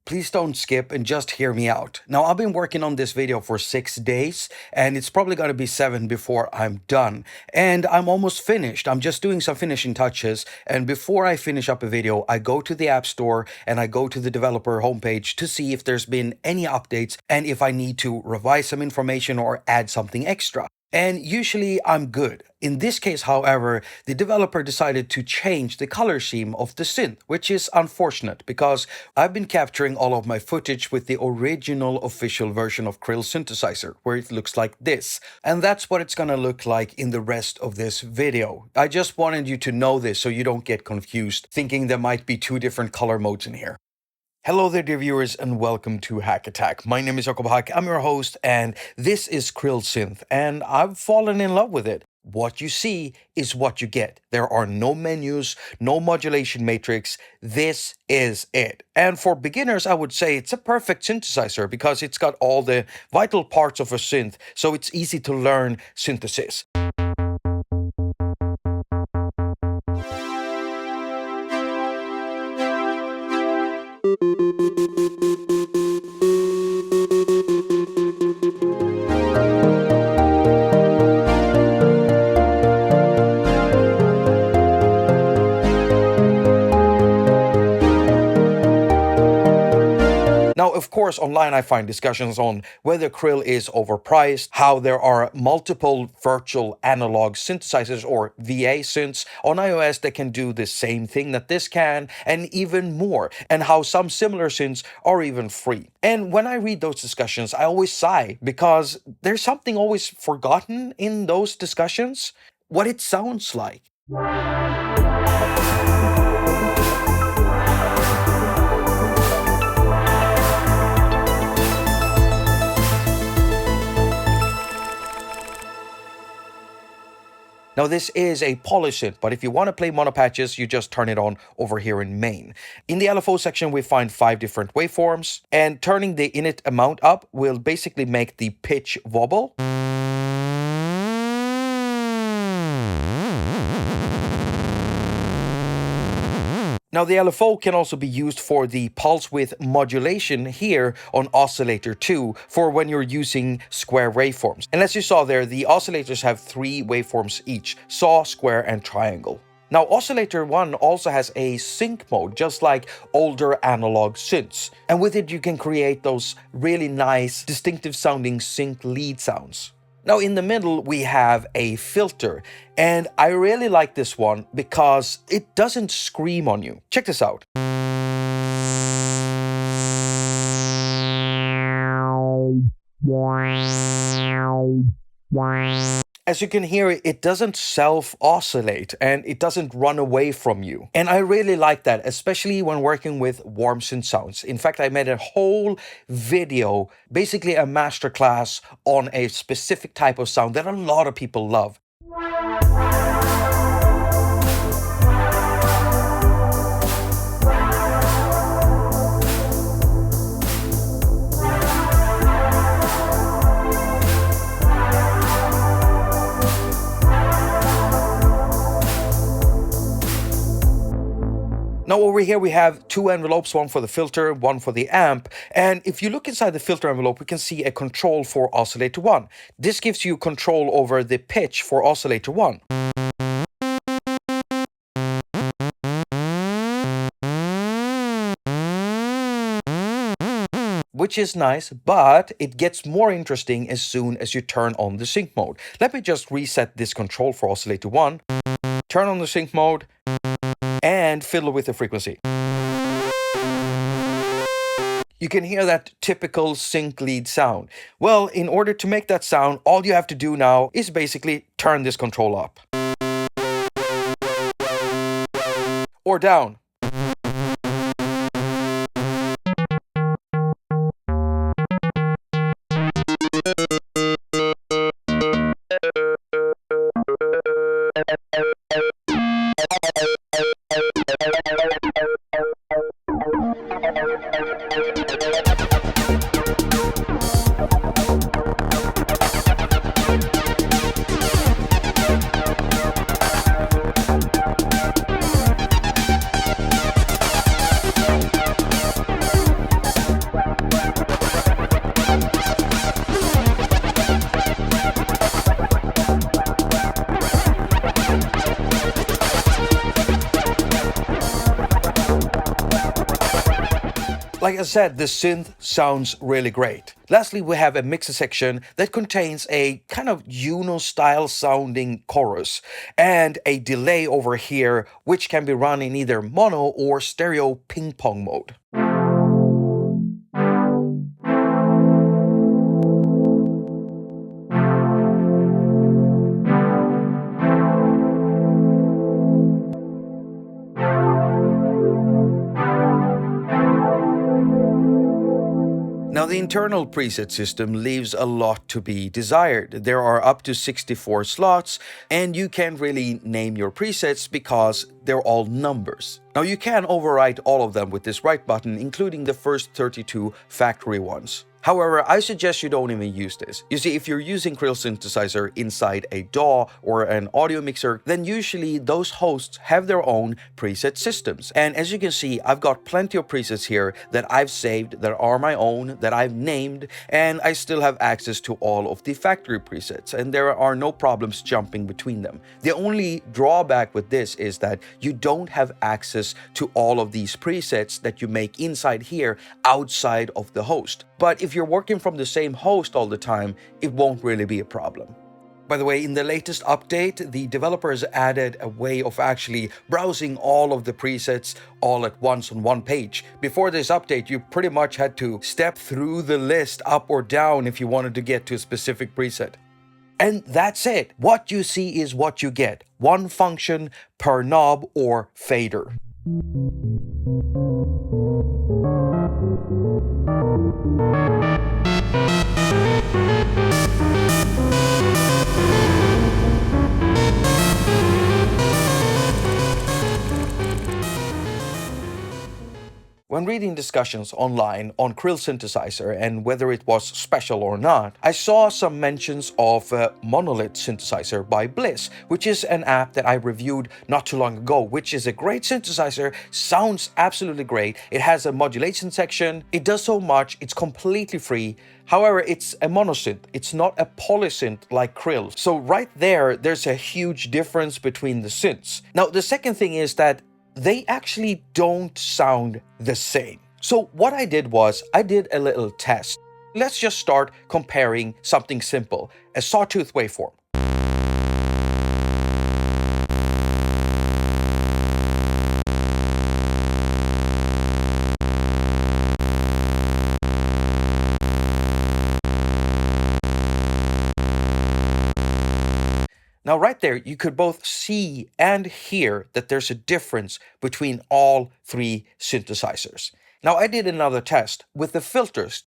Please don't skip and just hear me out. Now, I've been working on this video for 6 days, and it's probably gonna be 7 before I'm done. And I'm almost finished. I'm just doing some finishing touches, and before I finish up a video, I go to the App Store and I go to the developer homepage to see if there's been any updates and if I need to revise some information or add something extra. And usually I'm good. In this case, however, the developer decided to change the color scheme of the synth, which is unfortunate because I've been capturing all of my footage with the original official version of Krill Synthesizer, where it looks like this. And that's what it's gonna look like in the rest of this video. I just wanted you to know this so you don't get confused, thinking there might be 2 different color modes in here. Hello there, dear viewers, and welcome to attaQ. My name is Jakob. I'm your host, and this is Krill Synth, and I've fallen in love with it. What you see is what you get. There are no menus, no modulation matrix. This is it. And for beginners, I would say it's a perfect synthesizer because it's got all the vital parts of a synth, so it's easy to learn synthesis. Now, of course, online I find discussions on whether Krill is overpriced, how there are multiple virtual analog synthesizers or VA synths on iOS that can do the same thing that this can, and even more, and how some similar synths are even free. And when I read those discussions, I always sigh because there's something always forgotten in those discussions: what it sounds like. Now, this is a polysynth, but if you want to play mono patches, you just turn it on over here in main. In the LFO section, we find 5 different waveforms, and turning the init amount up will basically make the pitch wobble. Now, the LFO can also be used for the pulse width modulation here on oscillator 2 for when you're using square waveforms. And as you saw there, the oscillators have 3 waveforms each: saw, square, and triangle. Now, oscillator 1 also has a sync mode, just like older analog synths. And with it, you can create those really nice, distinctive sounding sync lead sounds. Now, in the middle, we have a filter, and I really like this one because it doesn't scream on you. Check this out. As you can hear, it doesn't self-oscillate and it doesn't run away from you. And I really like that, especially when working with warm synth sounds. In fact, I made a whole video, basically a masterclass on a specific type of sound that a lot of people love. Now over here we have 2 envelopes, one for the filter, one for the amp. And if you look inside the filter envelope, we can see a control for oscillator 1. This gives you control over the pitch for oscillator 1. Which is nice, but it gets more interesting as soon as you turn on the sync mode. Let me just reset this control for oscillator 1, turn on the sync mode, and fiddle with the frequency. You can hear that typical sync lead sound. Well, in order to make that sound, all you have to do now is basically turn this control up. Or down. Like I said, the synth sounds really great. Lastly, we have a mixer section that contains a kind of Uno-style sounding chorus and a delay over here, which can be run in either mono or stereo ping pong mode. Now, the internal preset system leaves a lot to be desired. There are up to 64 slots, and you can't really name your presets because they're all numbers. Now, you can overwrite all of them with this write button, including the first 32 factory ones. However, I suggest you don't even use this. You see, if you're using Krill Synthesizer inside a DAW or an audio mixer, then usually those hosts have their own preset systems. And as you can see, I've got plenty of presets here that I've saved, that are my own, that I've named, and I still have access to all of the factory presets, and there are no problems jumping between them. The only drawback with this is that you don't have access to all of these presets that you make inside here outside of the host. But if you're working from the same host all the time, it won't really be a problem. By the way, in the latest update, the developers added a way of actually browsing all of the presets all at once on one page. Before this update, you pretty much had to step through the list up or down if you wanted to get to a specific preset. And that's it. What you see is what you get. One function per knob or fader. When reading discussions online on Krill Synthesizer and whether it was special or not, I saw some mentions of Monolith Synthesizer by Bliss, which is an app that I reviewed not too long ago, which is a great synthesizer, sounds absolutely great. It has a modulation section, it does so much, it's completely free. However, it's a monosynth, it's not a polysynth like Krill. So right there's a huge difference between the synths. Now, the second thing is that they actually don't sound the same. So what I did was, I did a little test. Let's just start comparing something simple, a sawtooth waveform. Now right there, you could both see and hear that there's a difference between all three synthesizers. Now I did another test with the filters.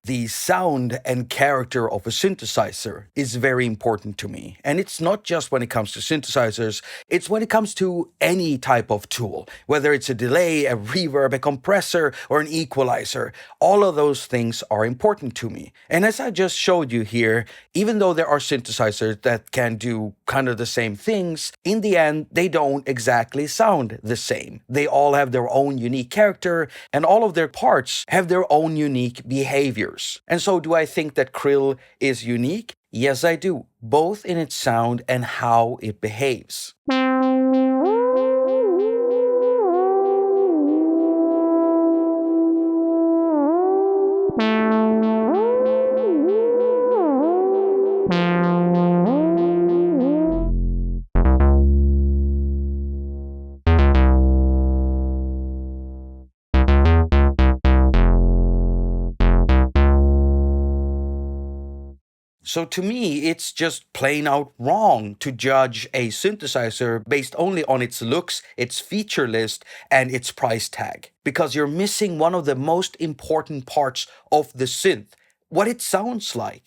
The sound and character of a synthesizer is very important to me. And it's not just when it comes to synthesizers, it's when it comes to any type of tool. Whether it's a delay, a reverb, a compressor, or an equalizer, all of those things are important to me. And as I just showed you here, even though there are synthesizers that can do kind of the same things, in the end, they don't exactly sound the same. They all have their own unique character, and all of their parts have their own unique behaviors. And so do I think that Krill is unique? Yes, I do, both in its sound and how it behaves. So to me, it's just plain out wrong to judge a synthesizer based only on its looks, its feature list, and its price tag. Because you're missing one of the most important parts of the synth, what it sounds like.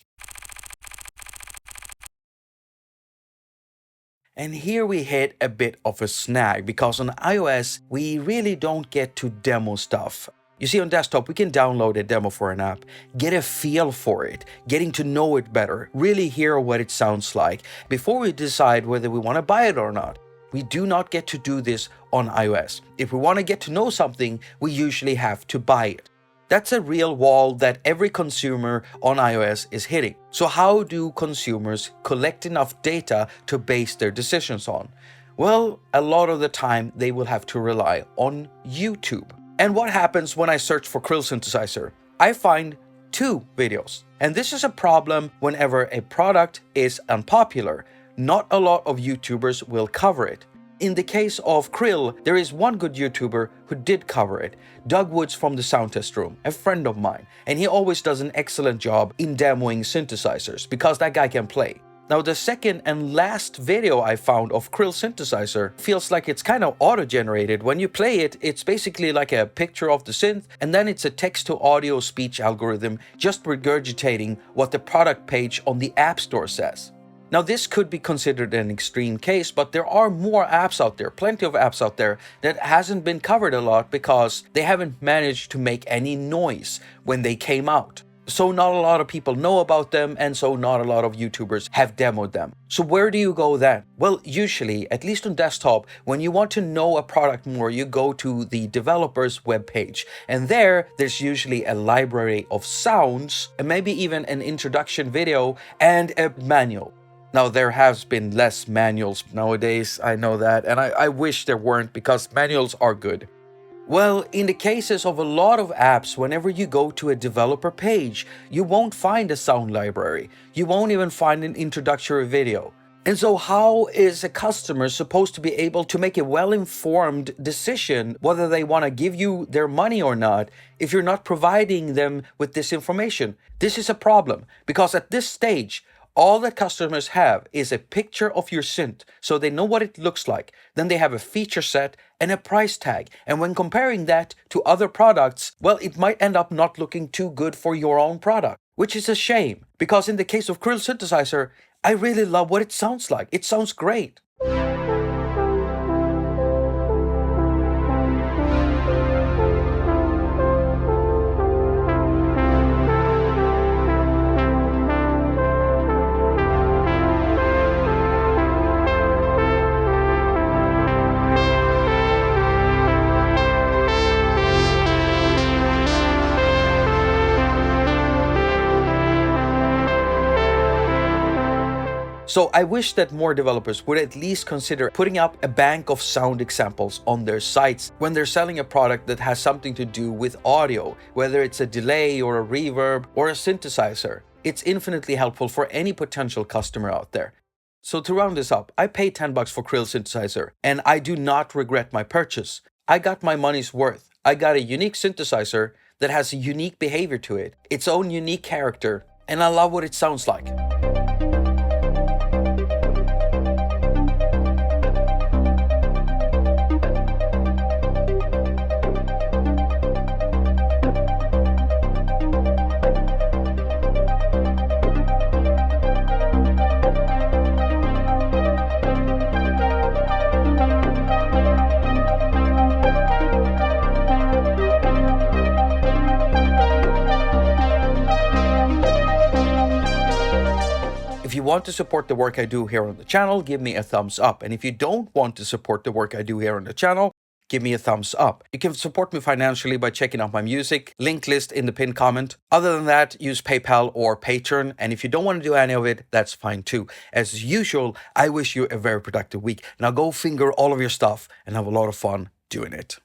And here we hit a bit of a snag, because on iOS, we really don't get to demo stuff. You see, on desktop, we can download a demo for an app, get a feel for it, getting to know it better, really hear what it sounds like, before we decide whether we want to buy it or not. We do not get to do this on iOS. If we want to get to know something, we usually have to buy it. That's a real wall that every consumer on iOS is hitting. So how do consumers collect enough data to base their decisions on? Well, a lot of the time they will have to rely on YouTube. And what happens when I search for Krill synthesizer? I find 2 videos. And this is a problem whenever a product is unpopular. Not a lot of YouTubers will cover it. In the case of Krill, there is one good YouTuber who did cover it, Doug Woods from the Sound Test Room, a friend of mine, and he always does an excellent job in demoing synthesizers, because that guy can play. Now, the second and last video I found of Krill synthesizer feels like it's kind of auto-generated. When you play it, it's basically like a picture of the synth, and then it's a text-to-audio speech algorithm just regurgitating what the product page on the App Store says. Now, this could be considered an extreme case, but there are more apps out there, plenty of apps out there, that hasn't been covered a lot because they haven't managed to make any noise when they came out. So not a lot of people know about them, and so not a lot of YouTubers have demoed them. So where do you go then? Well, usually, at least on desktop, when you want to know a product more, you go to the developer's webpage. And there's usually a library of sounds, and maybe even an introduction video and a manual. Now, there has been less manuals nowadays, I know that, and I wish there weren't, because manuals are good. Well, in the cases of a lot of apps, whenever you go to a developer page, you won't find a sound library. You won't even find an introductory video. And so how is a customer supposed to be able to make a well-informed decision whether they want to give you their money or not if you're not providing them with this information? This is a problem, because at this stage, all that customers have is a picture of your synth, so they know what it looks like. Then they have a feature set and a price tag. And when comparing that to other products, well, it might end up not looking too good for your own product, which is a shame. Because in the case of Krill synthesizer, I really love what it sounds like. It sounds great. So I wish that more developers would at least consider putting up a bank of sound examples on their sites when they're selling a product that has something to do with audio, whether it's a delay or a reverb or a synthesizer. It's infinitely helpful for any potential customer out there. So to round this up, I paid $10 for Krill synthesizer, and I do not regret my purchase. I got my money's worth. I got a unique synthesizer that has a unique behavior to it, its own unique character, and I love what it sounds like. If you want to support the work I do here on the channel, give me a thumbs up. And if you don't want to support the work I do here on the channel, give me a thumbs up. You can support me financially by checking out my music, link list in the pinned comment. Other than that, use PayPal or Patreon. And if you don't want to do any of it, that's fine too. As usual, I wish you a very productive week. Now go finger all of your stuff and have a lot of fun doing it.